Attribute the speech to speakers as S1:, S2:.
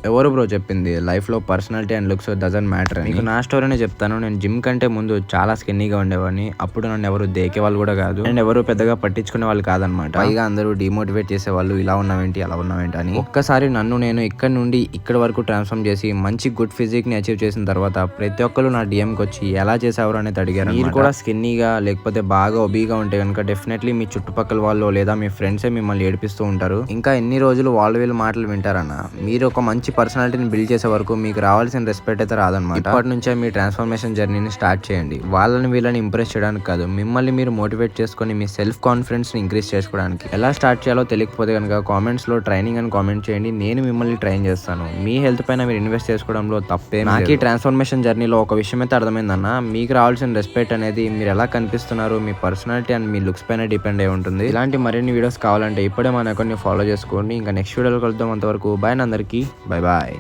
S1: ఎవరు బ్రో చెప్పింది లైఫ్లో personality and looks doesn't matter అని? మీకు నా స్టోరీనే చెప్తాను. నేను జిమ్ కంటే ముందు చాలా స్కిన్నీగా ఉండేవాడిని. అప్పుడు నన్ను ఎవరు దేకే వాళ్ళు కూడా కాదు అండ్ ఎవరు పెద్దగా పట్టించుకునే వాళ్ళు కాదనమాట. పైగా అందరూ డిమోటివేట్ చేసేవాళ్ళు, ఇలా ఉన్నావేంటి అలా ఉన్నావేంటి అని. ఒక్కసారి నన్ను నేను ఇక్కడ నుండి ఇక్కడ వరకు ట్రాన్స్ఫార్మ్ చేసి మంచి గుడ్ ఫిజిక్ ని అచీవ్ చేసిన తర్వాత ప్రతి ఒక్కరు నా డిఎంకి వచ్చి ఎలా చేసావరు అనేది అడిగారు. మీరు కూడా స్కిన్నీగా లేకపోతే బాగా ఒబీగా ఉంటే కనుక డెఫినెట్లీ మీ చుట్టుపక్కల వాళ్ళు లేదా మీ ఫ్రెండ్సే మిమ్మల్ని ఏడిపిస్తూ ఉంటారు. ఇంకా ఎన్ని రోజులు వాళ్ళు వీళ్ళు మాటలు వింటారన్న? మీరు ఒక మంచి పర్సనాలిటీని బిల్డ్ చేసే వరకు మీకు రావాల్సిన రెస్పెక్ట్ అయితే రాదనమాట. ఇప్పటి నుంచే మీ ట్రాన్స్ఫర్మేషన్ జర్నీని స్టార్ట్ చేయండి. వాళ్ళని వీళ్ళని ఇంప్రెస్ చేయడానికి కాదు, మిమ్మల్ని మీరు మోటివేట్ చేసుకొని మీ సెల్ఫ్ కాన్ఫిడెన్స్ ని ఇంక్రీజ్ చేసుకోవడానికి. ఎలా స్టార్ట్ చేయాలో తెలియకపోతే కనుక కామెంట్స్ లో ట్రైనింగ్ అని కామెంట్ చేయండి. నేను మిమ్మల్ని ట్రైన్ చేస్తాను. మీ హెల్త్ పైన మీరు ఇన్వెస్ట్ చేసుకోవడంలో తప్పే. నాకు ఈ ట్రాన్స్ఫర్మేషన్ జర్నీలో ఒక విషయం అయితే అర్థమైందన్న, మీకు రావాల్సిన రెస్పెక్ట్ అనేది మీరు ఎలా కనిపిస్తున్నారు, మీ పర్సనాలిటీ అండ్ మీ లుక్స్ పైన డిపెండ్ అయి ఉంటుంది. ఇలాంటి మరిన్ని వీడియోస్ కావాలంటే ఇప్పుడే మన అకౌంట్ని ఫాలో చేసుకోండి. ఇంకా నెక్స్ట్ వీడియోలో కలుద్దాం. అంతవరకు బాయ్ అందరికీ. Bye bye.